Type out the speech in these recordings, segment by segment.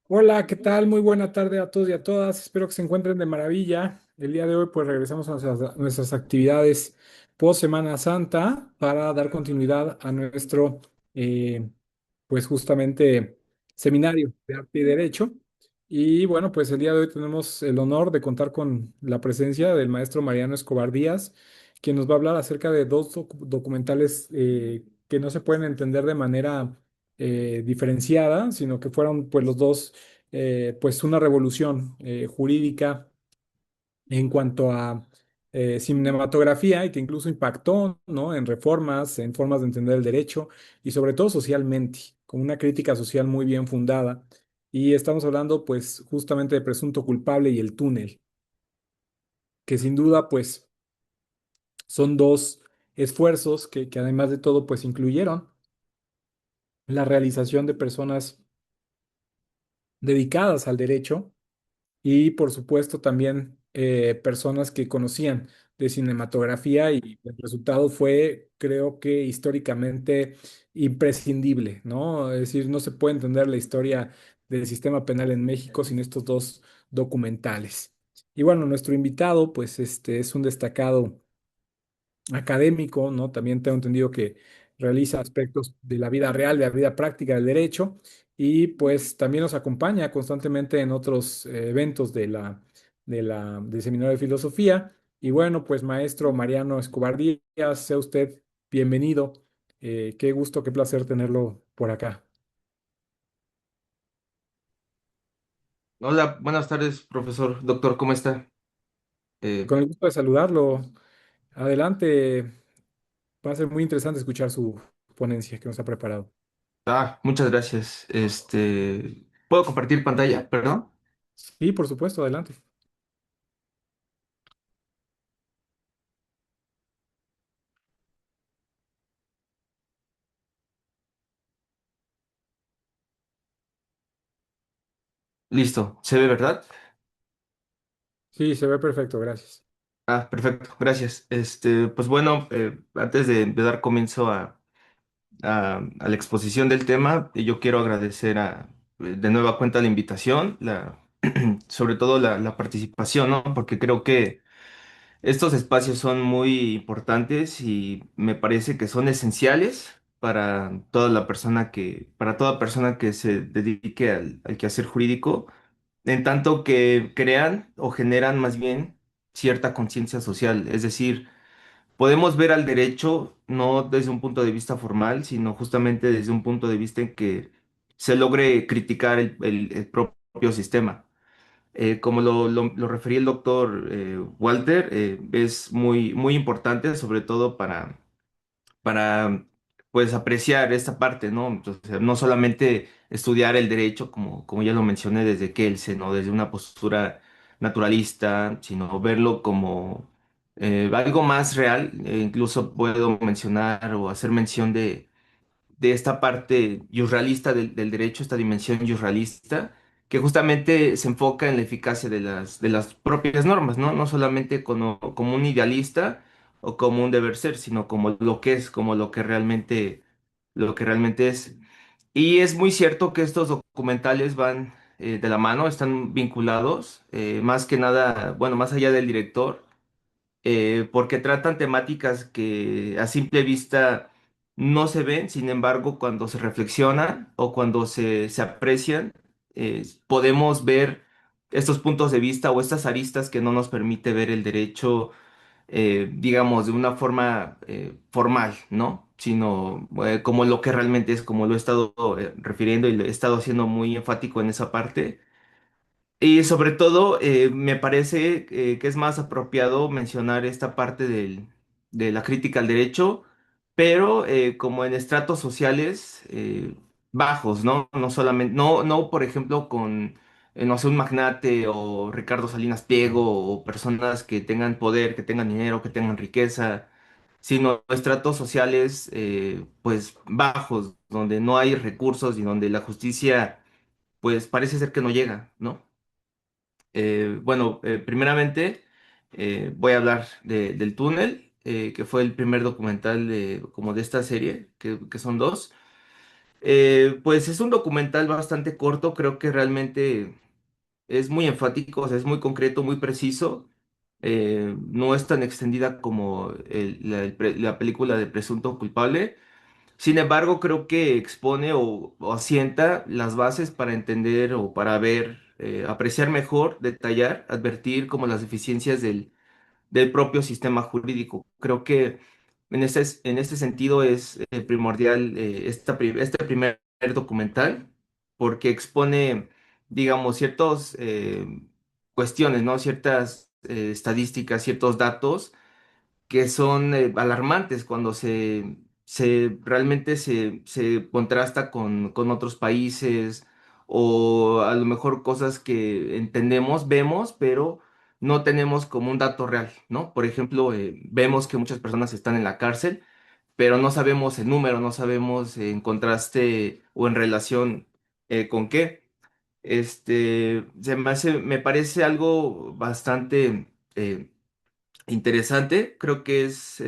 Hola, ¿qué tal? Muy buena tarde a todos y a todas. Espero que se encuentren de maravilla. El día de hoy pues regresamos a nuestras actividades post Semana Santa para dar continuidad a nuestro eh, pues justamente seminario de arte y derecho. Y bueno, pues el día de hoy tenemos el honor de contar con la presencia del maestro Mariano Escobar Díaz, quien nos va a hablar acerca de dos documentales que no se pueden entender de manera diferenciada, sino que fueron pues los dos pues una revolución jurídica en cuanto a cinematografía y que incluso impactó, ¿no? En reformas, en formas de entender el derecho y sobre todo socialmente, con una crítica social muy bien fundada. Y estamos hablando pues justamente de Presunto Culpable y El Túnel, que sin duda pues son dos esfuerzos que además de todo pues incluyeron la realización de personas dedicadas al derecho y por supuesto también personas que conocían de cinematografía y el resultado fue, creo que históricamente imprescindible, ¿no? Es decir, no se puede entender la historia del sistema penal en México sin estos dos documentales. Y bueno, nuestro invitado, pues este es un destacado académico, ¿no? También tengo entendido que realiza aspectos de la vida real, de la vida práctica del derecho, y pues también nos acompaña constantemente en otros eventos del Seminario de Filosofía. Y bueno, pues maestro Mariano Escobar Díaz, sea usted bienvenido. Qué gusto, qué placer tenerlo por acá. Hola, buenas tardes, profesor, doctor, ¿cómo está? Eh, Con el gusto de saludarlo. Adelante, va a ser muy interesante escuchar su ponencia que nos ha preparado. muchas gracias. ¿Puedo compartir pantalla? Perdón. Sí, por supuesto, adelante. Listo, ¿se ve, verdad? Sí, se ve perfecto, gracias. Perfecto, gracias. Pues bueno, antes de dar comienzo a la exposición del tema, yo quiero agradecer de nueva cuenta la invitación, sobre todo la participación, ¿no? Porque creo que estos espacios son muy importantes y me parece que son esenciales para toda persona que se dedique al quehacer jurídico, en tanto que crean o generan más bien cierta conciencia social. Es decir, podemos ver al derecho no desde un punto de vista formal, sino justamente desde un punto de vista en que se logre criticar el propio sistema. Como lo refería el doctor Walter, es muy importante, sobre todo para pues apreciar esta parte, ¿no? Entonces, no solamente estudiar el derecho, como ya lo mencioné desde Kelsen, ¿no? Desde una postura naturalista, sino verlo como algo más real. Incluso puedo mencionar o hacer mención de esta parte yurrealista del derecho, esta dimensión yurrealista, que justamente se enfoca en la eficacia de las propias normas, ¿no? No solamente como un idealista o como un deber ser, sino como lo que es, como lo que realmente es. Y es muy cierto que estos documentales van de la mano, están vinculados, más que nada, bueno, más allá del director porque tratan temáticas que a simple vista no se ven, sin embargo, cuando se reflexionan o cuando se aprecian, podemos ver estos puntos de vista o estas aristas que no nos permite ver el derecho, digamos, de una forma formal, ¿no? Sino como lo que realmente es, como lo he estado refiriendo y lo he estado haciendo muy enfático en esa parte. Y sobre todo, me parece que es más apropiado mencionar esta parte de la crítica al derecho, pero como en estratos sociales bajos, ¿no? No solamente, no, por ejemplo, con, no sé, un magnate o Ricardo Salinas Pliego o personas que tengan poder, que tengan dinero, que tengan riqueza, sino estratos sociales, pues, bajos, donde no hay recursos y donde la justicia, pues, parece ser que no llega, ¿no? Bueno, primeramente voy a hablar del túnel, que fue el primer documental como de esta serie, que son dos. Pues es un documental bastante corto, creo que realmente es muy enfático, o sea, es muy concreto, muy preciso. No es tan extendida como la película de Presunto Culpable. Sin embargo, creo que expone o asienta las bases para entender o para ver, apreciar mejor, detallar, advertir como las deficiencias del propio sistema jurídico. Creo que en este sentido es primordial este primer documental porque expone, digamos, ciertas cuestiones, ¿no? Ciertas estadísticas, ciertos datos que son alarmantes cuando realmente se contrasta con otros países o a lo mejor cosas que entendemos, vemos, pero no tenemos como un dato real, ¿no? Por ejemplo, vemos que muchas personas están en la cárcel, pero no sabemos el número, no sabemos en contraste o en relación con qué. Me parece algo bastante interesante. Creo que es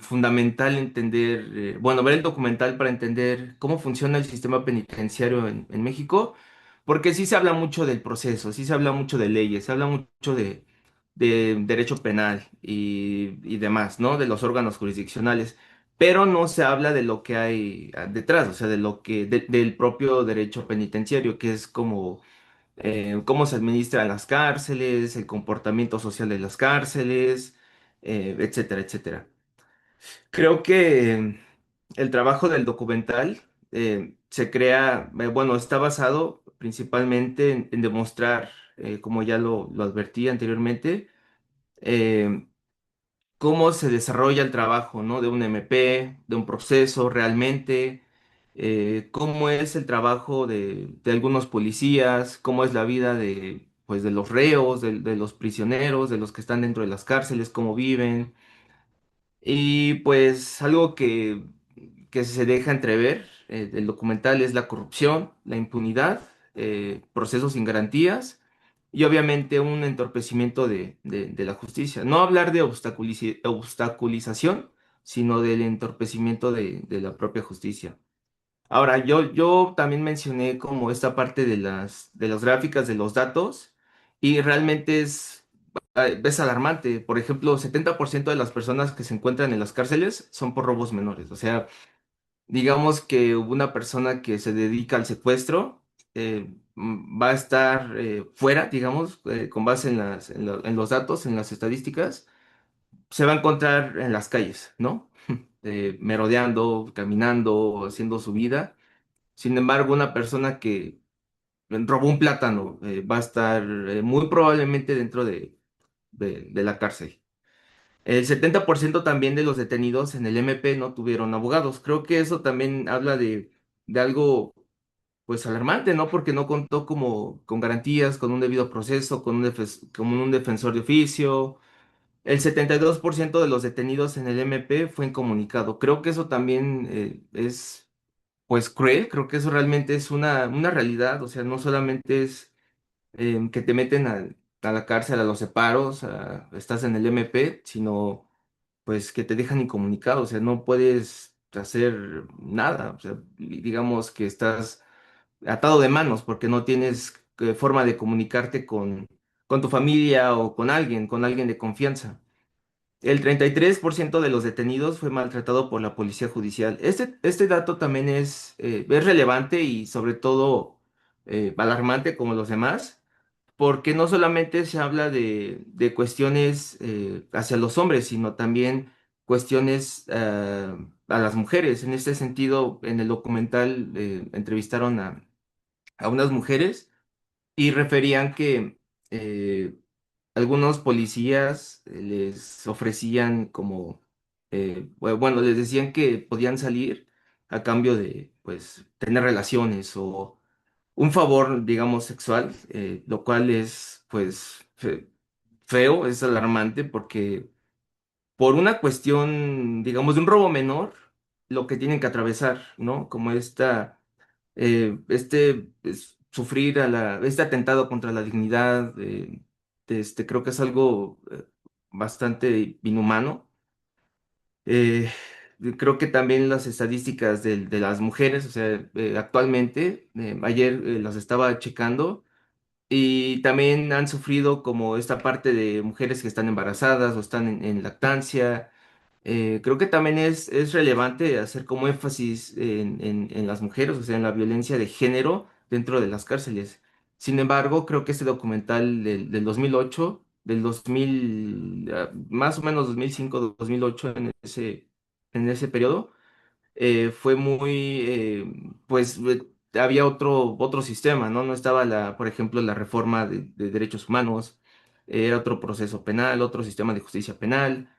fundamental entender, bueno, ver el documental para entender cómo funciona el sistema penitenciario en México, porque sí se habla mucho del proceso, sí se habla mucho de leyes, se habla mucho de derecho penal y demás, ¿no? De los órganos jurisdiccionales. Pero no se habla de lo que hay detrás, o sea, del propio derecho penitenciario, que es como cómo se administran las cárceles, el comportamiento social de las cárceles, etcétera, etcétera. Creo que el trabajo del documental bueno, está basado principalmente en demostrar, como ya lo advertí anteriormente, eh, cómo se desarrolla el trabajo, ¿no? De un MP, de un proceso realmente, cómo es el trabajo de algunos policías, cómo es la vida pues, de los reos, de los prisioneros, de los que están dentro de las cárceles, cómo viven. Y pues algo que se deja entrever del documental es la corrupción, la impunidad, procesos sin garantías y obviamente un entorpecimiento de la justicia. No hablar de obstaculización, sino del entorpecimiento de la propia justicia. Ahora, yo también mencioné como esta parte de las gráficas, de los datos, y realmente es alarmante. Por ejemplo, 70% de las personas que se encuentran en las cárceles son por robos menores. O sea, digamos que una persona que se dedica al secuestro va a estar fuera, digamos, con base en los datos, en las estadísticas, se va a encontrar en las calles, ¿no? Merodeando, caminando, haciendo su vida. Sin embargo, una persona que robó un plátano va a estar muy probablemente dentro de la cárcel. El 70% también de los detenidos en el MP no tuvieron abogados. Creo que eso también habla de algo pues alarmante, ¿no? Porque no contó como con garantías, con un debido proceso, con un defensor de oficio. El 72% de los detenidos en el MP fue incomunicado. Creo que eso también es pues cruel. Creo que eso realmente es una realidad. O sea, no solamente es que te meten a la cárcel, a los separos, estás en el MP, sino pues que te dejan incomunicado, o sea, no puedes hacer nada, o sea, digamos que estás atado de manos porque no tienes forma de comunicarte con tu familia o con alguien de confianza. El 33% de los detenidos fue maltratado por la policía judicial. Este dato también es relevante y sobre todo alarmante como los demás porque no solamente se habla de cuestiones hacia los hombres, sino también cuestiones a las mujeres. En este sentido, en el documental entrevistaron a unas mujeres y referían que eh, algunos policías les ofrecían como, bueno, les decían que podían salir a cambio de, pues, tener relaciones o un favor, digamos, sexual, lo cual es, pues, feo, es alarmante porque por una cuestión, digamos, de un robo menor, lo que tienen que atravesar, ¿no? Como sufrir este atentado contra la dignidad, creo que es algo bastante inhumano. creo que también las estadísticas de las mujeres, o sea, actualmente, ayer las estaba checando y también han sufrido como esta parte de mujeres que están embarazadas o están en lactancia. Creo que también es relevante hacer como énfasis en las mujeres, o sea, en la violencia de género dentro de las cárceles. Sin embargo, creo que este documental del 2008, del 2000, más o menos 2005, 2008, en ese periodo, fue muy, pues había otro sistema, ¿no? No estaba por ejemplo, la reforma de derechos humanos, era otro proceso penal, otro sistema de justicia penal,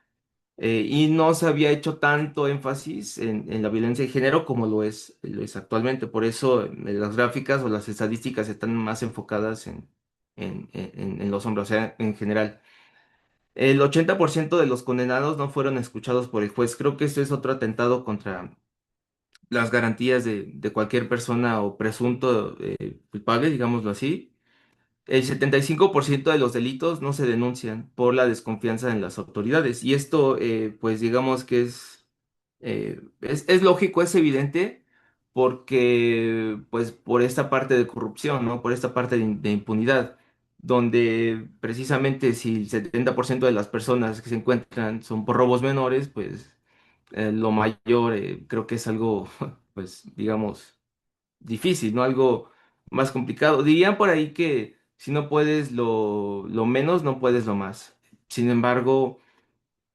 y no se había hecho tanto énfasis en la violencia de género como lo es actualmente. Por eso las gráficas o las estadísticas están más enfocadas en los hombres, o sea, en general. El 80% de los condenados no fueron escuchados por el juez. Creo que esto es otro atentado contra las garantías de cualquier persona o presunto culpable, digámoslo así. El 75% de los delitos no se denuncian por la desconfianza en las autoridades. Y esto, pues digamos que es lógico, es evidente, porque, pues, por esta parte de corrupción, ¿no? Por esta parte de impunidad, donde precisamente si el 70% de las personas que se encuentran son por robos menores, pues lo mayor creo que es algo, pues, digamos difícil, ¿no? Algo más complicado. Dirían por ahí que si no puedes lo menos, no puedes lo más. Sin embargo,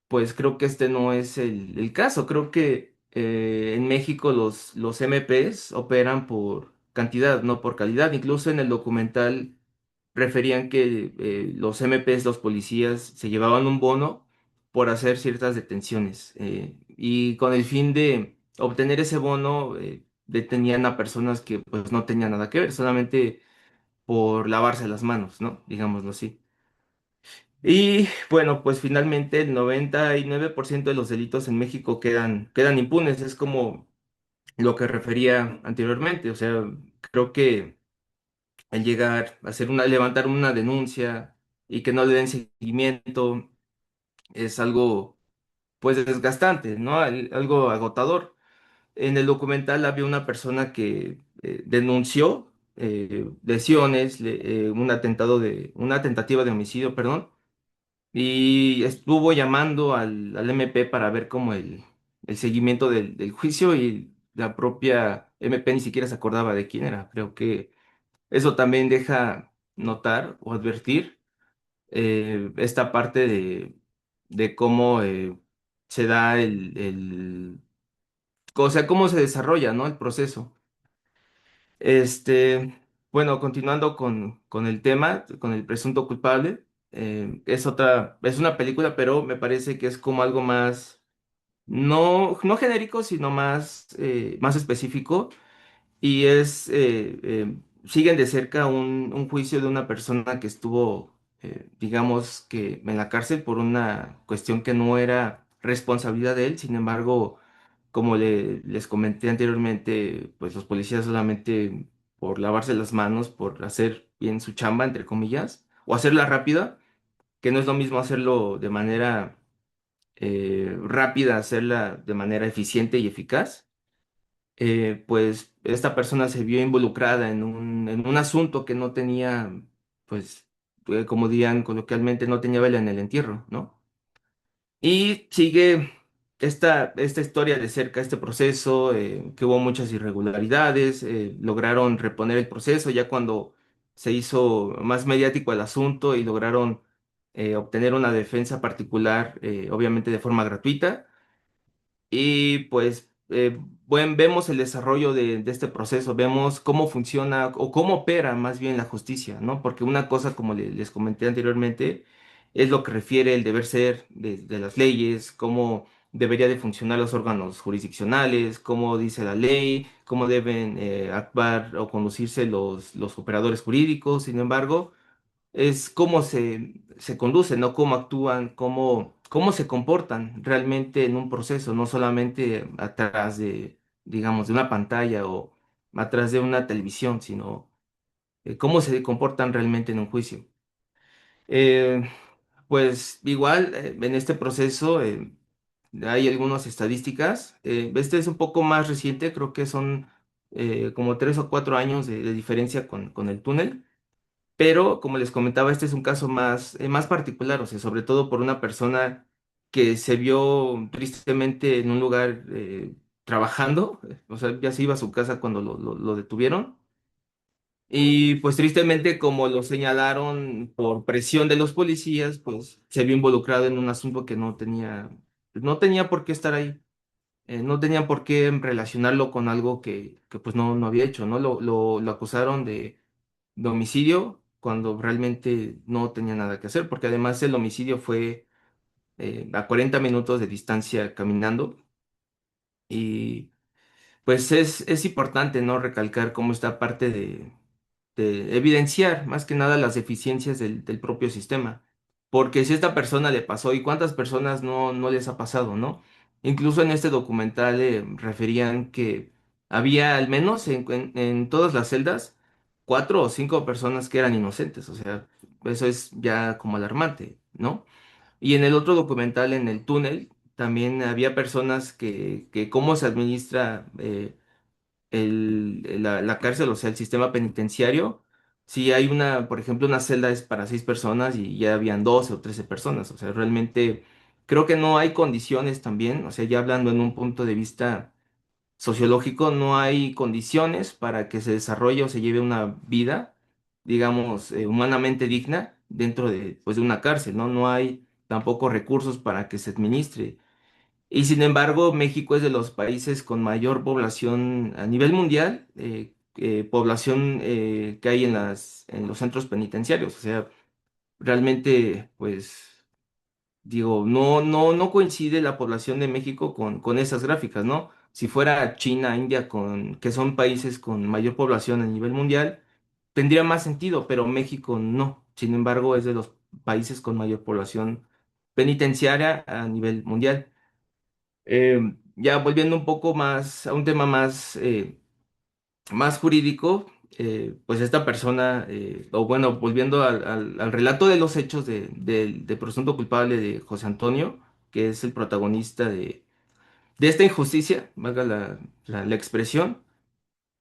pues creo que este no es el caso. Creo que en México los MPs operan por cantidad, no por calidad. Incluso en el documental referían que los MPs, los policías, se llevaban un bono por hacer ciertas detenciones. Y con el fin de obtener ese bono, detenían a personas que pues no tenían nada que ver, solamente por lavarse las manos, ¿no? Digámoslo así. Y bueno, pues finalmente el 99% de los delitos en México quedan impunes. Es como lo que refería anteriormente. O sea, creo que el llegar a levantar una denuncia y que no le den seguimiento es algo pues desgastante, ¿no? Algo agotador. En el documental había una persona que denunció lesiones, una tentativa de homicidio, perdón, y estuvo llamando al MP para ver como el seguimiento del juicio, y la propia MP ni siquiera se acordaba de quién era. Creo que eso también deja notar o advertir esta parte de cómo se da o sea, cómo se desarrolla, ¿no? El proceso. Este, bueno, continuando con el tema, con el presunto culpable, es una película, pero me parece que es como algo más, no genérico, sino más específico. Y siguen de cerca un juicio de una persona que estuvo, digamos que en la cárcel por una cuestión que no era responsabilidad de él. Sin embargo, como les comenté anteriormente, pues los policías solamente por lavarse las manos, por hacer bien su chamba, entre comillas, o hacerla rápida, que no es lo mismo hacerlo de manera rápida, hacerla de manera eficiente y eficaz. Pues esta persona se vio involucrada en un asunto que no tenía, pues, como dirían coloquialmente, no tenía vela en el entierro, ¿no? Y sigue esta historia de cerca, este proceso, que hubo muchas irregularidades, lograron reponer el proceso ya cuando se hizo más mediático el asunto y lograron obtener una defensa particular, obviamente de forma gratuita. Y pues vemos el desarrollo de este proceso, vemos cómo funciona o cómo opera más bien la justicia, ¿no? Porque una cosa, como les comenté anteriormente, es lo que refiere el deber ser de las leyes, cómo debería de funcionar los órganos jurisdiccionales, cómo dice la ley, cómo deben actuar o conducirse los operadores jurídicos. Sin embargo, es cómo se conducen, ¿no? Cómo actúan, cómo se comportan realmente en un proceso, no solamente atrás digamos, de una pantalla o atrás de una televisión, sino cómo se comportan realmente en un juicio. Eh, pues igual, en este proceso, hay algunas estadísticas. Este es un poco más reciente, creo que son como 3 o 4 años de diferencia con el túnel. Pero, como les comentaba, este es un caso más particular, o sea, sobre todo por una persona que se vio tristemente en un lugar trabajando, o sea, ya se iba a su casa cuando lo detuvieron. Y pues tristemente, como lo señalaron por presión de los policías, pues se vio involucrado en un asunto que no tenía por qué estar ahí. No tenían por qué relacionarlo con algo que pues no había hecho, ¿no? Lo acusaron de homicidio cuando realmente no tenía nada que hacer, porque además el homicidio fue a 40 minutos de distancia caminando. Y pues es importante, ¿no? Recalcar cómo esta parte de evidenciar más que nada las deficiencias del propio sistema. Porque si a esta persona le pasó, ¿y cuántas personas no les ha pasado, no? Incluso en este documental referían que había al menos en todas las celdas 4 o 5 personas que eran inocentes. O sea, eso es ya como alarmante, ¿no? Y en el otro documental, en el túnel, también había personas que cómo se administra la cárcel, o sea, el sistema penitenciario. Si hay por ejemplo, una celda es para 6 personas y ya habían 12 o 13 personas, o sea, realmente creo que no hay condiciones también, o sea, ya hablando en un punto de vista sociológico, no hay condiciones para que se desarrolle o se lleve una vida, digamos, humanamente digna dentro pues, de una cárcel, ¿no? No hay tampoco recursos para que se administre. Y sin embargo, México es de los países con mayor población a nivel mundial, población que hay en los centros penitenciarios. O sea, realmente, pues, digo, no coincide la población de México con esas gráficas, ¿no? Si fuera China, India, que son países con mayor población a nivel mundial, tendría más sentido, pero México no. Sin embargo, es de los países con mayor población penitenciaria a nivel mundial. Ya volviendo un poco más a un tema más jurídico, pues esta persona, o bueno, volviendo al relato de los hechos del presunto culpable de José Antonio, que es el protagonista de esta injusticia, valga la expresión,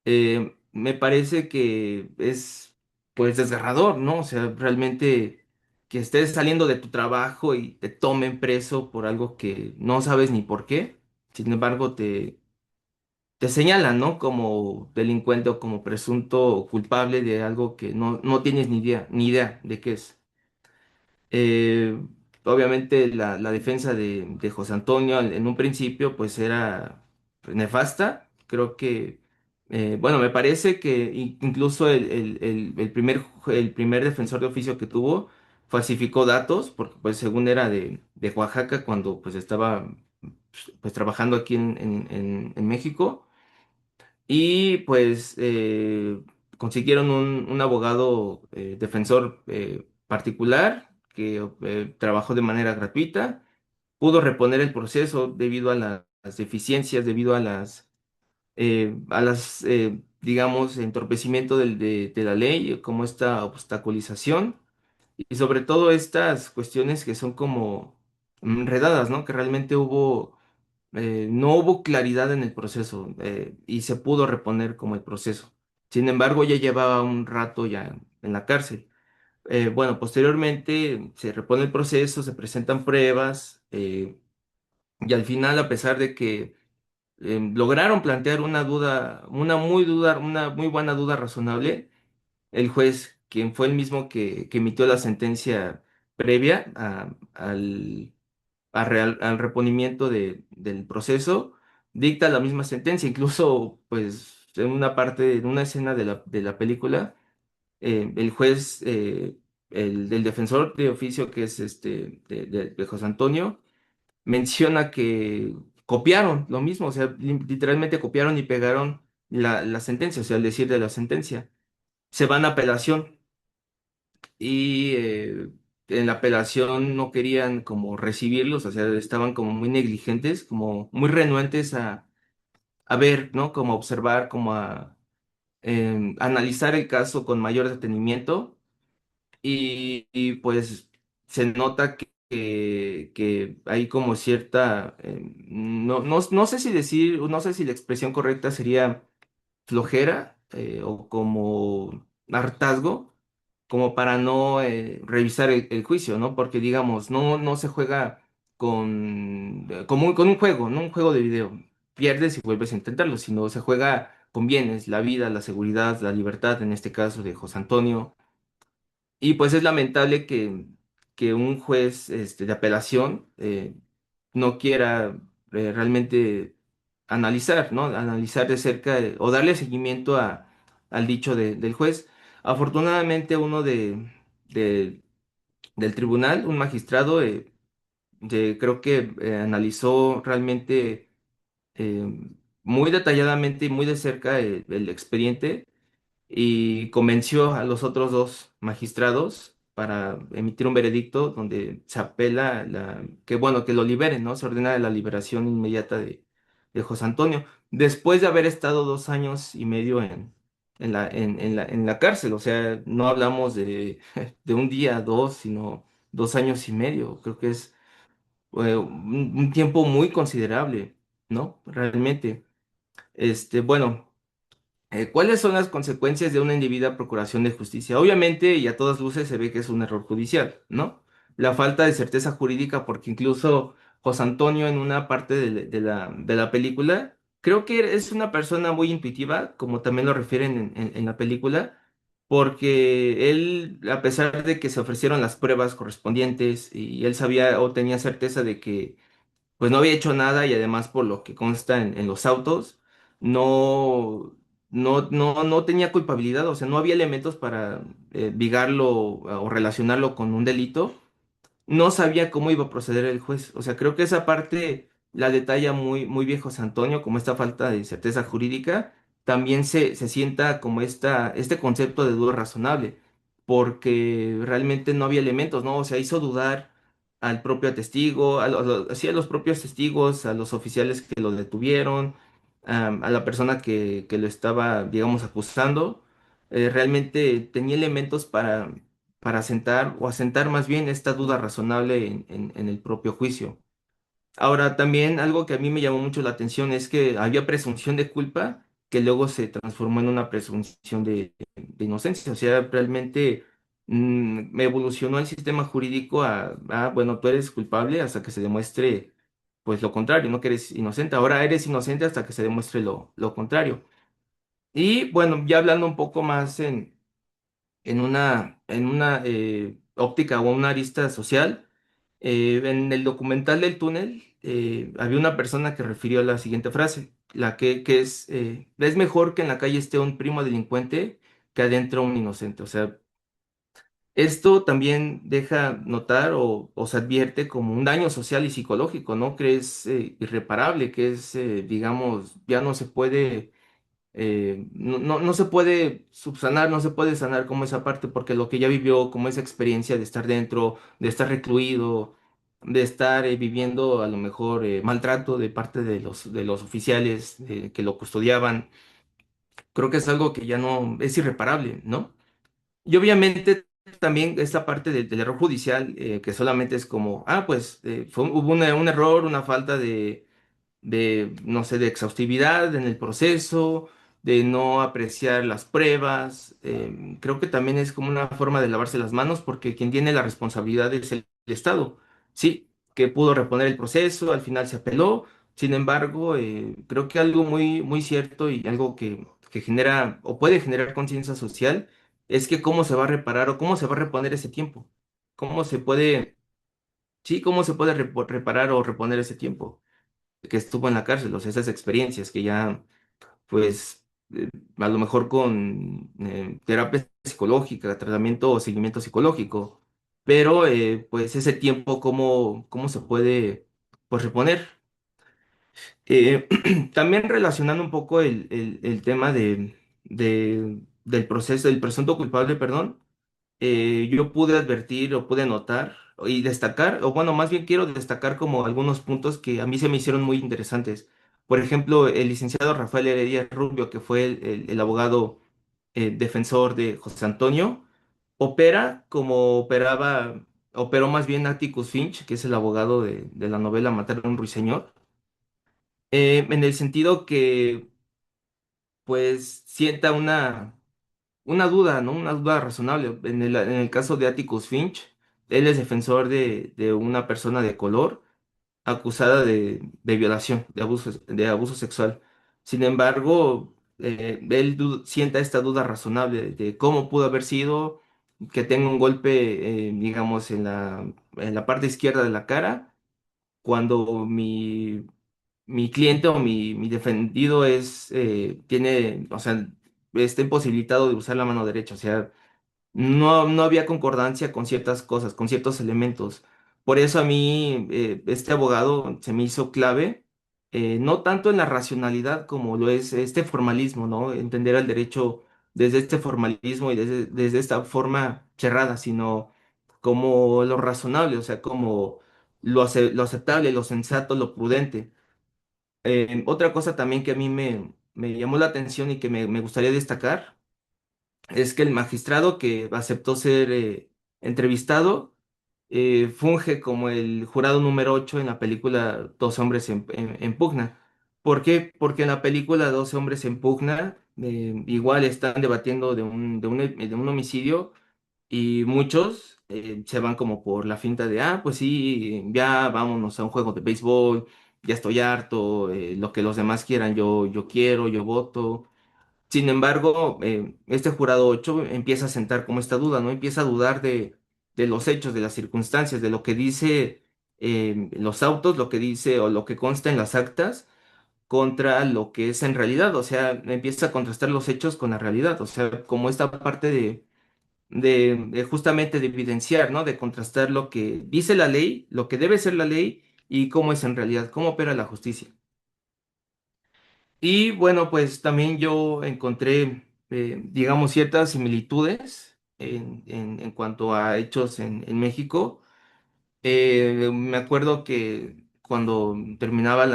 me parece que es pues desgarrador, ¿no? O sea, realmente que estés saliendo de tu trabajo y te tomen preso por algo que no sabes ni por qué. Sin embargo, te señalan, ¿no? Como delincuente o como presunto culpable de algo que no tienes ni idea de qué es. Eh, Obviamente la defensa de José Antonio en un principio pues era pues, nefasta. Creo que, bueno, me parece que incluso el primer defensor de oficio que tuvo falsificó datos porque pues según era de Oaxaca cuando pues estaba pues trabajando aquí en México. Y pues consiguieron un abogado defensor particular que trabajó de manera gratuita, pudo reponer el proceso debido a las deficiencias, debido a las digamos, entorpecimiento de la ley, como esta obstaculización y sobre todo estas cuestiones que son como enredadas, ¿no? Que realmente no hubo claridad en el proceso y se pudo reponer como el proceso. Sin embargo, ya llevaba un rato ya en la cárcel. Bueno, posteriormente se repone el proceso, se presentan pruebas y al final, a pesar de que lograron plantear una muy buena duda razonable, el juez, quien fue el mismo que emitió la sentencia previa al reponimiento del proceso, dicta la misma sentencia. Incluso, pues, en una parte, en una escena de la película, el juez, del defensor de oficio, que es de José Antonio, menciona que copiaron lo mismo, o sea, literalmente copiaron y pegaron la sentencia, o sea, el decir de la sentencia. Se van a apelación y en la apelación no querían como recibirlos, o sea, estaban como muy negligentes, como muy renuentes a ver, ¿no? Como a observar, como a analizar el caso con mayor detenimiento y pues se nota que hay como cierta, no sé si decir, no sé si la expresión correcta sería flojera o como hartazgo, como para no revisar el juicio, ¿no? Porque digamos, no se juega con un juego, no un juego de video. Pierdes y vuelves a intentarlo, sino se juega con bienes, la vida, la seguridad, la libertad, en este caso de José Antonio. Y pues es lamentable que un juez de apelación no quiera realmente analizar, ¿no? Analizar de cerca o darle seguimiento al dicho del juez. Afortunadamente uno del tribunal, un magistrado, creo que analizó realmente eh, muy detalladamente y muy de cerca el expediente y convenció a los otros dos magistrados para emitir un veredicto donde se apela que bueno, que lo liberen, ¿no? Se ordena la liberación inmediata de José Antonio, después de haber estado 2 años y medio en la cárcel. O sea, no hablamos de un día, dos, sino 2 años y medio. Creo que es un tiempo muy considerable, ¿no? Realmente. Bueno. ¿Cuáles son las consecuencias de una indebida procuración de justicia? Obviamente, y a todas luces se ve que es un error judicial, ¿no? La falta de certeza jurídica, porque incluso José Antonio en una parte de la película, creo que es una persona muy intuitiva, como también lo refieren en la película, porque él, a pesar de que se ofrecieron las pruebas correspondientes y él sabía o tenía certeza de que pues no había hecho nada y además por lo que consta en los autos, no, no tenía culpabilidad, o sea, no había elementos para ligarlo o relacionarlo con un delito. No sabía cómo iba a proceder el juez. O sea, creo que esa parte la detalla muy bien José Antonio, como esta falta de certeza jurídica. También se sienta como este concepto de duda razonable, porque realmente no había elementos, ¿no? O sea, hizo dudar al propio testigo, sí, a los propios testigos, a los oficiales que lo detuvieron, a la persona que lo estaba, digamos, acusando. Realmente tenía elementos para asentar o asentar más bien esta duda razonable en el propio juicio. Ahora, también algo que a mí me llamó mucho la atención es que había presunción de culpa que luego se transformó en una presunción de inocencia. O sea, realmente me evolucionó el sistema jurídico bueno, tú eres culpable hasta que se demuestre pues lo contrario, no que eres inocente. Ahora eres inocente hasta que se demuestre lo contrario. Y bueno, ya hablando un poco más en una óptica o una arista social. En el documental del túnel había una persona que refirió la siguiente frase, que es mejor que en la calle esté un primo delincuente que adentro un inocente. O sea, esto también deja notar o se advierte como un daño social y psicológico, ¿no? Que es irreparable, que es, digamos, ya no se puede no se puede subsanar, no se puede sanar como esa parte, porque lo que ya vivió, como esa experiencia de estar dentro, de estar recluido, de estar viviendo a lo mejor maltrato de parte de los oficiales que lo custodiaban, creo que es algo que ya no es irreparable, ¿no? Y obviamente también esta parte del error judicial, que solamente es como, pues hubo un error, una falta no sé, de exhaustividad en el proceso, de no apreciar las pruebas. Creo que también es como una forma de lavarse las manos porque quien tiene la responsabilidad es el Estado. Sí, que pudo reponer el proceso, al final se apeló. Sin embargo, creo que algo muy cierto y algo que genera o puede generar conciencia social es que cómo se va a reparar o cómo se va a reponer ese tiempo. Cómo se puede, sí, cómo se puede reparar o reponer ese tiempo que estuvo en la cárcel, o sea, esas experiencias que ya, pues, a lo mejor con terapia psicológica, tratamiento o seguimiento psicológico, pero pues ese tiempo, ¿cómo se puede, pues, reponer? También relacionando un poco el tema del proceso, del presunto culpable, perdón. Yo pude advertir o pude notar y destacar, o bueno, más bien quiero destacar como algunos puntos que a mí se me hicieron muy interesantes. Por ejemplo, el licenciado Rafael Heredia Rubio, que fue el abogado defensor de José Antonio, opera como operaba operó más bien Atticus Finch, que es el abogado de la novela Matar a un ruiseñor, en el sentido que pues sienta una duda, ¿no? Una duda razonable. En el caso de Atticus Finch, él es defensor de una persona de color acusada de violación, de abuso sexual. Sin embargo, él sienta esta duda razonable de cómo pudo haber sido que tenga un golpe, digamos, en la parte izquierda de la cara, cuando mi cliente o mi defendido tiene, o sea, está imposibilitado de usar la mano derecha. O sea, no había concordancia con ciertas cosas, con ciertos elementos. Por eso a mí este abogado se me hizo clave, no tanto en la racionalidad como lo es este formalismo, ¿no? Entender al derecho desde este formalismo y desde esta forma cerrada, sino como lo razonable, o sea, como lo aceptable, lo sensato, lo prudente. Otra cosa también que a mí me llamó la atención y que me gustaría destacar es que el magistrado que aceptó ser entrevistado funge como el jurado número 8 en la película 12 hombres en pugna. ¿Por qué? Porque en la película 12 hombres en pugna igual están debatiendo de un homicidio y muchos se van como por la finta de, pues sí, ya vámonos a un juego de béisbol, ya estoy harto, lo que los demás quieran, yo quiero, yo voto. Sin embargo, este jurado 8 empieza a sentar como esta duda, ¿no? Empieza a dudar de los hechos, de las circunstancias, de lo que dice los autos, lo que dice o lo que consta en las actas contra lo que es en realidad. O sea, empieza a contrastar los hechos con la realidad. O sea, como esta parte de justamente de evidenciar, ¿no? De contrastar lo que dice la ley, lo que debe ser la ley y cómo es en realidad, cómo opera la justicia. Y bueno, pues también yo encontré, digamos, ciertas similitudes en cuanto a hechos en México. Me acuerdo que cuando terminaba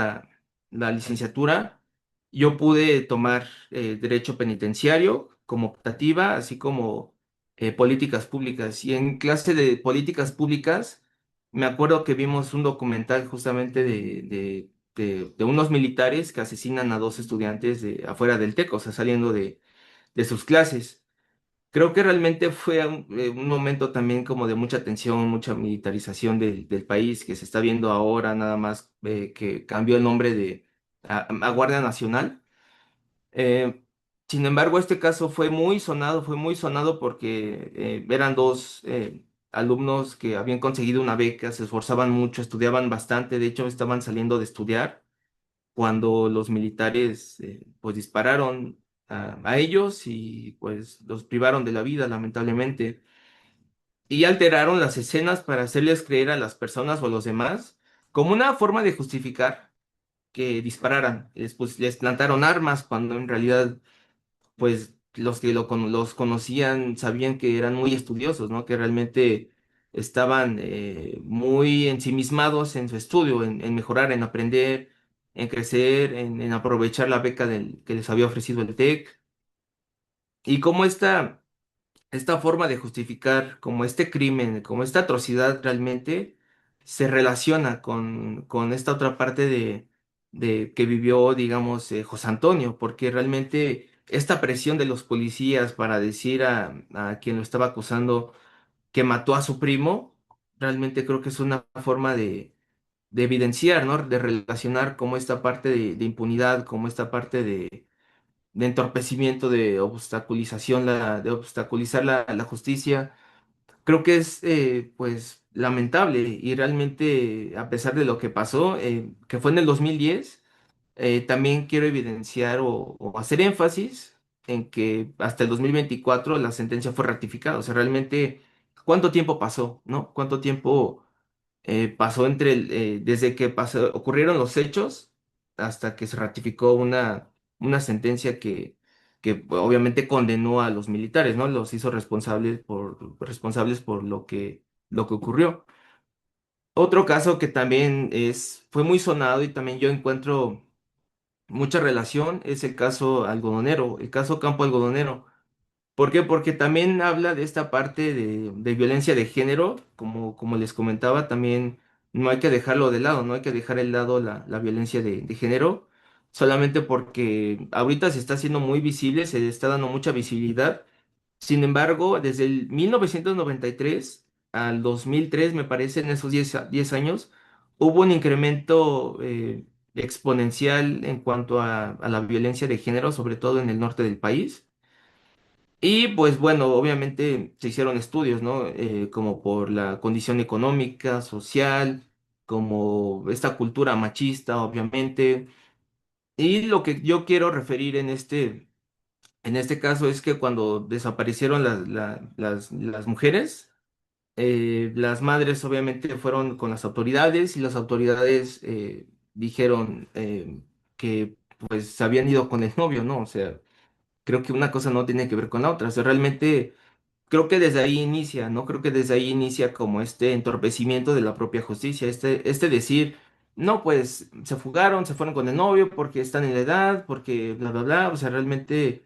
la licenciatura, yo pude tomar derecho penitenciario como optativa, así como políticas públicas. Y en clase de políticas públicas, me acuerdo que vimos un documental justamente de unos militares que asesinan a dos estudiantes afuera del TEC, o sea, saliendo de sus clases. Creo que realmente fue un momento también como de mucha tensión, mucha militarización del país que se está viendo ahora, nada más que cambió el nombre a Guardia Nacional. Eh, Sin embargo, este caso fue muy sonado porque eran dos alumnos que habían conseguido una beca, se esforzaban mucho, estudiaban bastante, de hecho estaban saliendo de estudiar cuando los militares pues dispararon a ellos y pues los privaron de la vida, lamentablemente, y alteraron las escenas para hacerles creer a las personas o a los demás como una forma de justificar que dispararan. Les plantaron armas cuando en realidad pues los que los conocían sabían que eran muy estudiosos, ¿no? Que realmente estaban muy ensimismados en su estudio, en mejorar, en aprender, en crecer, en aprovechar la beca que les había ofrecido el TEC. Y como esta forma de justificar, como este crimen, como esta atrocidad realmente se relaciona con esta otra parte de que vivió, digamos, José Antonio, porque realmente esta presión de los policías para decir a quien lo estaba acusando que mató a su primo, realmente creo que es una forma de evidenciar, ¿no? De relacionar como esta parte de impunidad, como esta parte de entorpecimiento, de obstaculizar la justicia. Creo que es, pues, lamentable y realmente, a pesar de lo que pasó, que fue en el 2010, también quiero evidenciar o hacer énfasis en que hasta el 2024 la sentencia fue ratificada. O sea, realmente, ¿cuánto tiempo pasó, no? ¿Cuánto tiempo pasó desde que ocurrieron los hechos hasta que se ratificó una sentencia que obviamente condenó a los militares, ¿no? Los hizo responsables por lo que ocurrió. Otro caso que también fue muy sonado y también yo encuentro mucha relación es el caso algodonero, el caso Campo Algodonero. ¿Por qué? Porque también habla de esta parte de violencia de género, como les comentaba, también no hay que dejarlo de lado, no hay que dejar de lado la violencia de género, solamente porque ahorita se está haciendo muy visible, se le está dando mucha visibilidad. Sin embargo, desde el 1993 al 2003, me parece, en esos 10 años, hubo un incremento exponencial en cuanto a la violencia de género, sobre todo en el norte del país. Y pues bueno, obviamente se hicieron estudios, ¿no? Como por la condición económica, social, como esta cultura machista, obviamente. Y lo que yo quiero referir en este caso es que cuando desaparecieron las mujeres, las madres obviamente fueron con las autoridades y las autoridades dijeron que pues se habían ido con el novio, ¿no? O sea, creo que una cosa no tiene que ver con la otra. O sea, realmente creo que desde ahí inicia, ¿no? Creo que desde ahí inicia como este entorpecimiento de la propia justicia, este decir, no, pues se fugaron, se fueron con el novio porque están en la edad, porque bla, bla, bla. O sea, realmente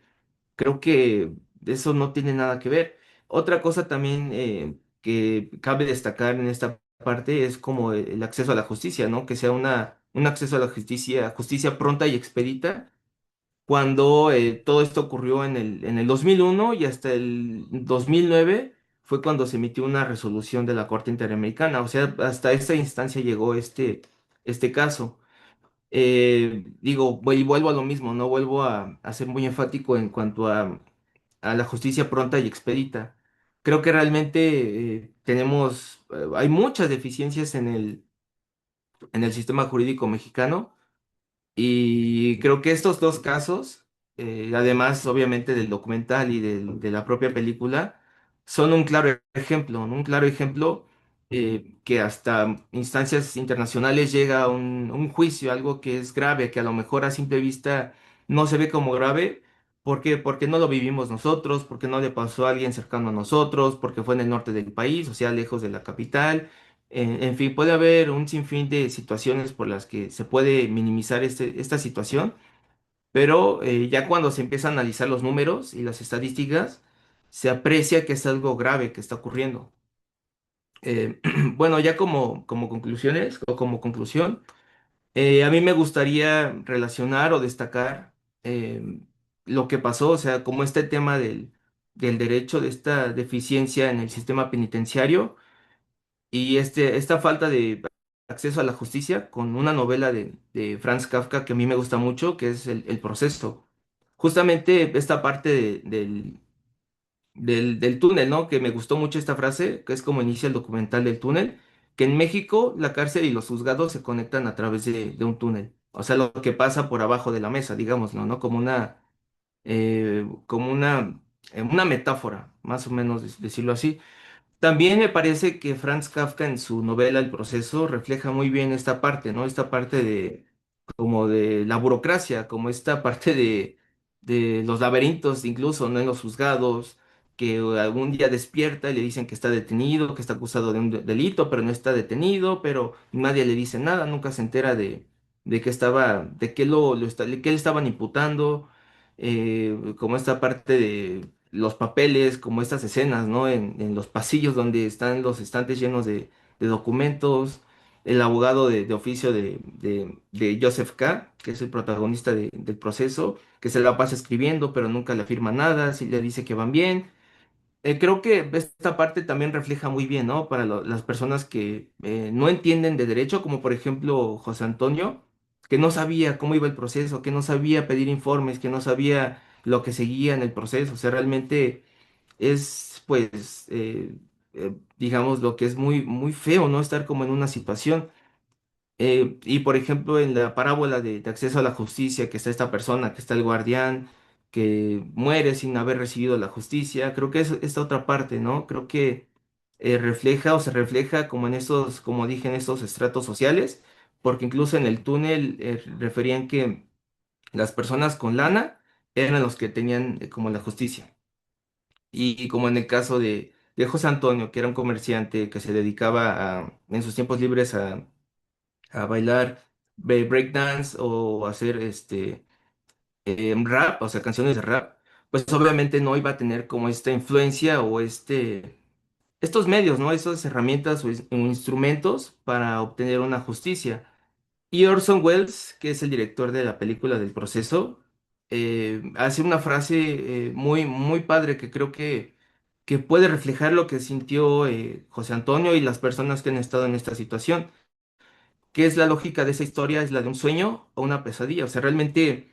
creo que eso no tiene nada que ver. Otra cosa también que cabe destacar en esta parte es como el acceso a la justicia, ¿no? Que sea un acceso a la justicia pronta y expedita cuando todo esto ocurrió en el 2001 y hasta el 2009 fue cuando se emitió una resolución de la Corte Interamericana. O sea, hasta esta instancia llegó este caso. Digo, y vuelvo a lo mismo, ¿no? Vuelvo a ser muy enfático en cuanto a la justicia pronta y expedita. Creo que realmente hay muchas deficiencias en el sistema jurídico mexicano y creo que estos dos casos, además obviamente del documental y de la propia película, son un claro ejemplo, ¿no? Un claro ejemplo que hasta instancias internacionales llega a un juicio, algo que es grave, que a lo mejor a simple vista no se ve como grave. ¿Por qué? Porque no lo vivimos nosotros, porque no le pasó a alguien cercano a nosotros, porque fue en el norte del país, o sea, lejos de la capital. En fin, puede haber un sinfín de situaciones por las que se puede minimizar esta situación, pero ya cuando se empieza a analizar los números y las estadísticas, se aprecia que es algo grave que está ocurriendo. Bueno, ya como conclusiones o como conclusión, a mí me gustaría relacionar o destacar eh, lo que pasó, o sea, como este tema del derecho, de esta deficiencia en el sistema penitenciario y esta falta de acceso a la justicia con una novela de Franz Kafka que a mí me gusta mucho, que es El Proceso. Justamente esta parte del túnel, ¿no? Que me gustó mucho esta frase, que es como inicia el documental del túnel, que en México la cárcel y los juzgados se conectan a través de un túnel. O sea, lo que pasa por abajo de la mesa, digámoslo, ¿no? Como una metáfora, más o menos decirlo así. También me parece que Franz Kafka en su novela El Proceso refleja muy bien esta parte, ¿no? Esta parte como de la burocracia, como esta parte de los laberintos, incluso, ¿no? En los juzgados, que algún día despierta y le dicen que está detenido, que está acusado de un delito, pero no está detenido, pero nadie le dice nada, nunca se entera de qué qué le estaban imputando, como esta parte de los papeles, como estas escenas, ¿no? En los pasillos donde están los estantes llenos de documentos, el abogado de oficio de Joseph K., que es el protagonista del proceso, que se la pasa escribiendo, pero nunca le afirma nada, si le dice que van bien. Creo que esta parte también refleja muy bien, ¿no? Para las personas que no entienden de derecho, como por ejemplo José Antonio, que no sabía cómo iba el proceso, que no sabía pedir informes, que no sabía lo que seguía en el proceso. O sea, realmente es, pues, digamos, lo que es muy, muy feo, ¿no? Estar como en una situación. Y por ejemplo, en la parábola de acceso a la justicia, que está esta persona, que está el guardián, que muere sin haber recibido la justicia, creo que es esta otra parte, ¿no? Creo que refleja o se refleja como como dije, en estos estratos sociales, porque incluso en el túnel referían que las personas con lana eran los que tenían como la justicia. Y como en el caso de José Antonio, que era un comerciante que se dedicaba en sus tiempos libres a bailar breakdance o hacer rap, o sea, canciones de rap, pues obviamente no iba a tener como esta influencia o estos medios, ¿no? Esas herramientas o instrumentos para obtener una justicia. Y Orson Welles, que es el director de la película del proceso, hace una frase muy, muy padre que creo que puede reflejar lo que sintió José Antonio y las personas que han estado en esta situación. ¿Qué es la lógica de esa historia? ¿Es la de un sueño o una pesadilla? O sea, realmente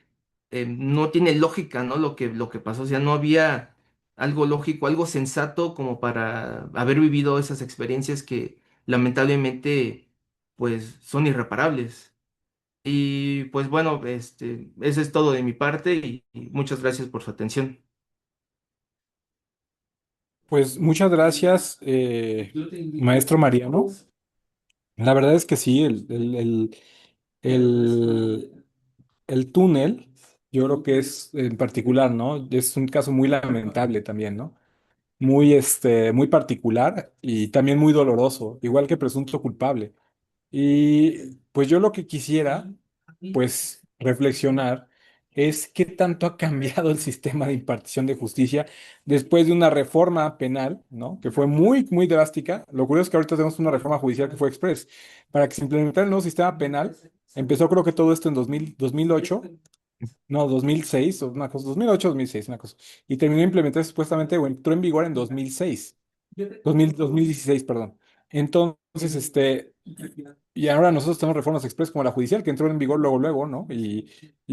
no tiene lógica, ¿no? Lo que pasó. O sea, no había algo lógico, algo sensato como para haber vivido esas experiencias que lamentablemente, pues, son irreparables. Y pues bueno, eso es todo de mi parte y muchas gracias por su atención. Pues muchas gracias, maestro Mariano. La verdad es que sí, el, el túnel, yo creo que es en particular, ¿no? Es un caso muy lamentable también, ¿no? Muy, muy particular y también muy doloroso, igual que presunto culpable. Y pues yo lo que quisiera, pues, reflexionar es qué tanto ha cambiado el sistema de impartición de justicia después de una reforma penal, ¿no? Que fue muy, muy drástica. Lo curioso es que ahorita tenemos una reforma judicial que fue express. Para que se implementara el nuevo sistema penal, empezó creo que todo esto en 2008, no, 2006, o una cosa, 2008, 2006, una cosa. Y terminó de implementarse supuestamente, o entró en vigor en 2006. 2016, perdón. Entonces, y ahora nosotros tenemos reformas express como la judicial que entró en vigor luego, luego, ¿no? Y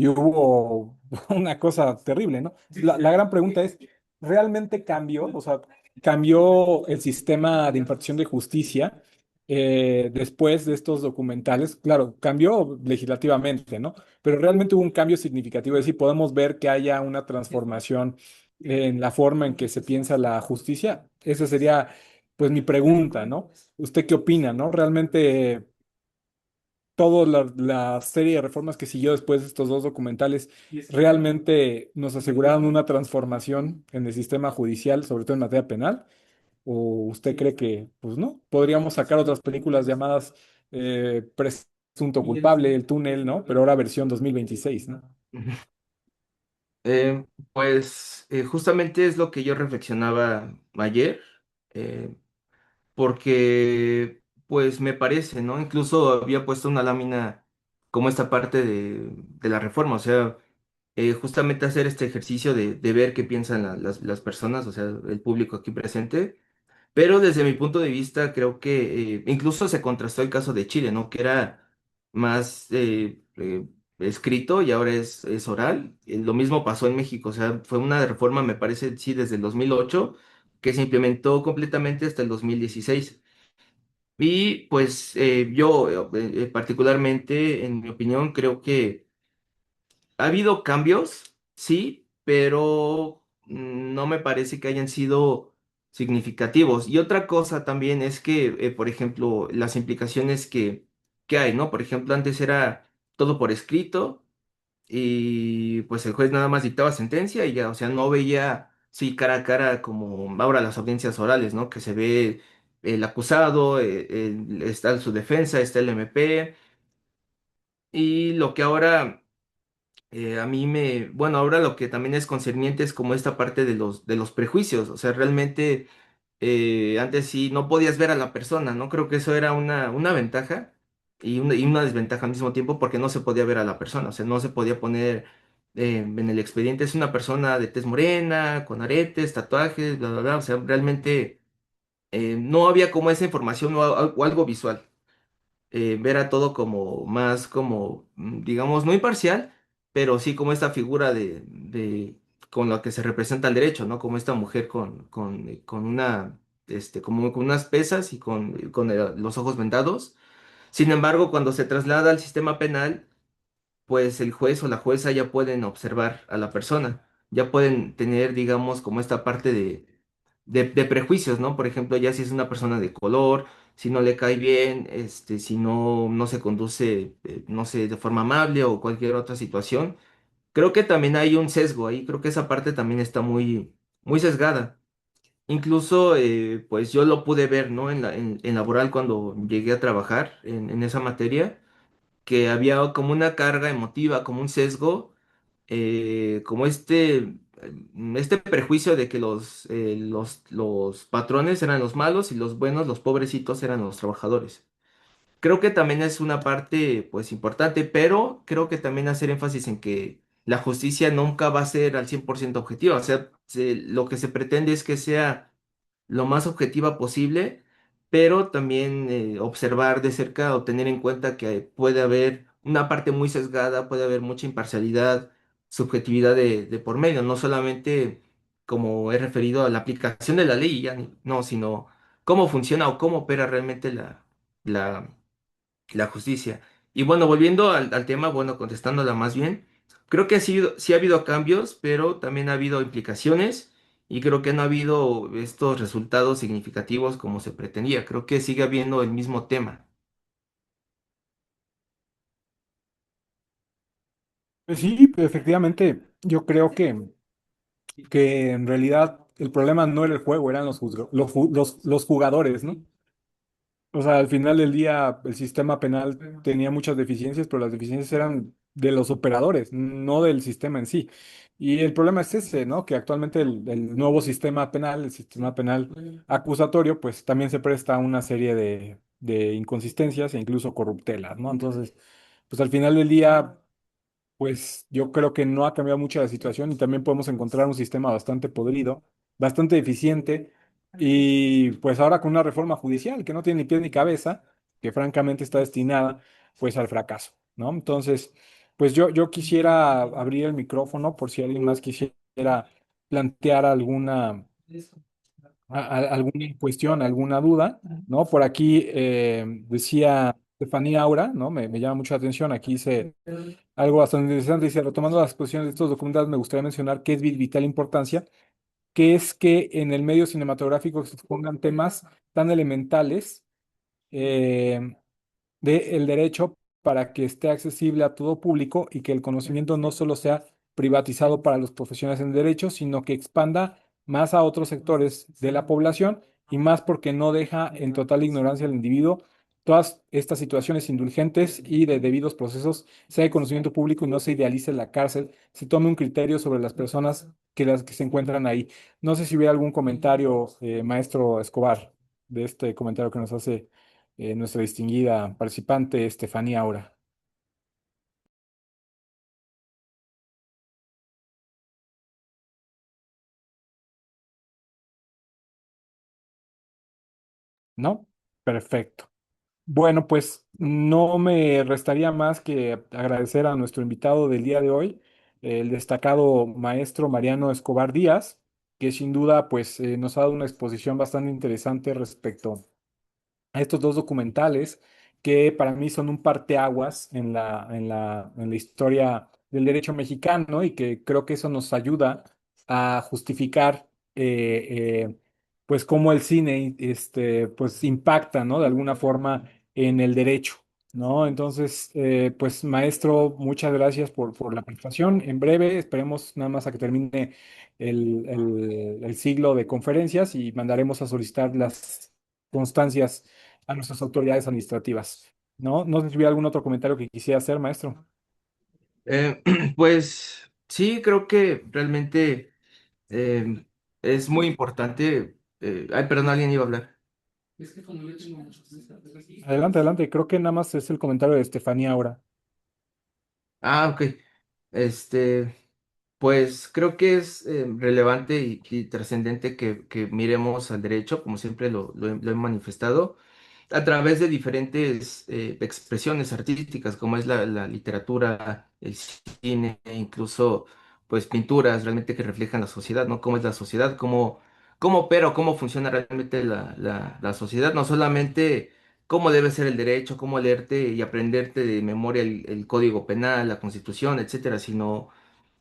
hubo una cosa terrible, ¿no? La gran pregunta es, ¿realmente cambió? O sea, ¿cambió el sistema de impartición de justicia después de estos documentales? Claro, cambió legislativamente, ¿no? Pero realmente hubo un cambio significativo, es decir, podemos ver que haya una transformación en la forma en que se piensa la justicia. Esa sería, pues, mi pregunta, ¿no? ¿Usted qué opina, no? Realmente toda la serie de reformas que siguió después de estos dos documentales realmente nos aseguraron una transformación en el sistema judicial, sobre todo en materia penal. ¿O usted cree que, pues no? Podríamos sacar otras películas llamadas Presunto Culpable, El Túnel, ¿no? Pero ahora versión 2026, ¿no? Justamente es lo que yo reflexionaba ayer, eh, porque pues me parece, ¿no? Incluso había puesto una lámina como esta parte de la reforma, o sea, justamente hacer este ejercicio de ver qué piensan las personas, o sea, el público aquí presente. Pero desde mi punto de vista, creo que incluso se contrastó el caso de Chile, ¿no? Que era más escrito y ahora es oral. Lo mismo pasó en México, o sea, fue una reforma, me parece, sí, desde el 2008, que se implementó completamente hasta el 2016. Y pues yo, particularmente, en mi opinión, creo que ha habido cambios, sí, pero no me parece que hayan sido significativos. Y otra cosa también es que, por ejemplo, las implicaciones que hay, ¿no? Por ejemplo, antes era todo por escrito y pues el juez nada más dictaba sentencia y ya, o sea, no veía, sí, cara a cara como ahora las audiencias orales, ¿no? Que se ve el acusado, está su defensa, está el MP. Y lo que ahora a mí bueno, ahora lo que también es concerniente es como esta parte de los prejuicios, o sea, realmente antes sí no podías ver a la persona, ¿no? Creo que eso era una ventaja y una desventaja al mismo tiempo porque no se podía ver a la persona, o sea, no se podía poner en el expediente, es una persona de tez morena, con aretes, tatuajes, bla, bla, bla, o sea, realmente no había como esa información o algo visual ver a todo como más como, digamos, no imparcial, pero sí como esta figura con la que se representa el derecho, ¿no? Como esta mujer con como con unas pesas y con los ojos vendados. Sin embargo, cuando se traslada al sistema penal, pues el juez o la jueza ya pueden observar a la persona, ya pueden tener, digamos, como esta parte de prejuicios, ¿no? Por ejemplo, ya si es una persona de color, si no le cae bien, si no se conduce, no sé, de forma amable o cualquier otra situación. Creo que también hay un sesgo ahí, creo que esa parte también está muy, muy sesgada. Incluso, pues yo lo pude ver, ¿no? En laboral cuando llegué a trabajar en esa materia que había como una carga emotiva, como un sesgo, como este prejuicio de que los patrones eran los malos y los buenos, los pobrecitos, eran los trabajadores. Creo que también es una parte, pues, importante, pero creo que también hacer énfasis en que la justicia nunca va a ser al 100% objetiva. O sea, lo que se pretende es que sea lo más objetiva posible, pero también observar de cerca o tener en cuenta que puede haber una parte muy sesgada, puede haber mucha imparcialidad, subjetividad de por medio, no solamente como he referido a la aplicación de la ley, y ya no, sino cómo funciona o cómo opera realmente la la justicia. Y bueno, volviendo al tema, bueno, contestándola más bien, creo que sí ha habido cambios, pero también ha habido implicaciones y creo que no ha habido estos resultados significativos como se pretendía. Creo que sigue habiendo el mismo tema. Pues sí, efectivamente, yo creo que en realidad el problema no era el juego, eran los jugadores, ¿no? O sea, al final del día el sistema penal tenía muchas deficiencias, pero las deficiencias eran de los operadores, no del sistema en sí. Y el problema es ese, ¿no? Que actualmente el nuevo sistema penal, el sistema penal acusatorio, pues también se presta a una serie de inconsistencias e incluso corruptelas, ¿no? Entonces, pues al final del día pues yo creo que no ha cambiado mucho la situación y también podemos encontrar un sistema bastante podrido, bastante eficiente y pues ahora con una reforma judicial que no tiene ni pie ni cabeza, que francamente está destinada pues al fracaso, ¿no? Entonces, pues yo quisiera abrir el micrófono por si alguien más quisiera plantear alguna cuestión, alguna duda, ¿no? Por aquí decía Estefanía Aura, ¿no? Me llama mucho la atención, aquí dice algo bastante interesante, dice, retomando las posiciones de estos documentales, me gustaría mencionar que es de vital importancia, que es que en el medio cinematográfico se expongan temas tan elementales eh, del derecho para que esté accesible a todo público y que el conocimiento no solo sea privatizado para los profesionales en derecho, sino que expanda más a otros sectores de la población y más porque no deja en total ignorancia al individuo todas estas situaciones indulgentes y de debidos procesos, sea de conocimiento público y no se idealice la cárcel, se tome un criterio sobre las personas las que se encuentran ahí. No sé si hubiera algún comentario, maestro Escobar, de este comentario que nos hace nuestra distinguida participante Estefanía Aura, ¿no? Perfecto. Bueno, pues no me restaría más que agradecer a nuestro invitado del día de hoy, el destacado maestro Mariano Escobar Díaz, que sin duda pues nos ha dado una exposición bastante interesante respecto a estos dos documentales que para mí son un parteaguas en la historia del derecho mexicano y que creo que eso nos ayuda a justificar pues cómo el cine pues impacta, ¿no? De alguna forma en el derecho, ¿no? Entonces, pues maestro, muchas gracias por la presentación. En breve, esperemos nada más a que termine el siglo de conferencias y mandaremos a solicitar las constancias a nuestras autoridades administrativas. ¿No? No sé si hubiera algún otro comentario que quisiera hacer, maestro. Eh, pues sí, creo que realmente eh, es muy importante. Ay, perdón, alguien iba a hablar. Adelante, adelante. Creo que nada más es el comentario de Estefanía ahora. Ah, ok. Este. Pues creo que es relevante y trascendente que miremos al derecho, como siempre lo he manifestado, a través de diferentes expresiones artísticas, como es la literatura, el cine, e incluso pues pinturas realmente que reflejan la sociedad, ¿no? Cómo es la sociedad, cómo opera o cómo funciona realmente la sociedad, no solamente cómo debe ser el derecho, cómo leerte y aprenderte de memoria el Código Penal, la Constitución, etcétera, sino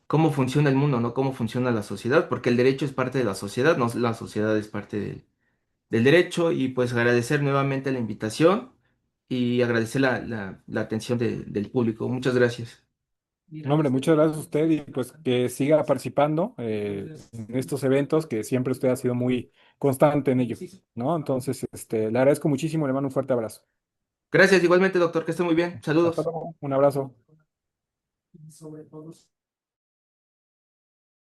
cómo funciona el mundo, ¿no? Cómo funciona la sociedad, porque el derecho es parte de la sociedad, no la sociedad es parte del derecho, y pues agradecer nuevamente la invitación y agradecer la atención del público. Muchas gracias. No, hombre, muchas gracias a usted y pues que siga participando en estos eventos, que siempre usted ha sido muy constante en ellos, ¿no? Entonces, le agradezco muchísimo, le mando un fuerte abrazo. Gracias igualmente, doctor, que esté muy bien. Hasta Saludos. luego, un abrazo.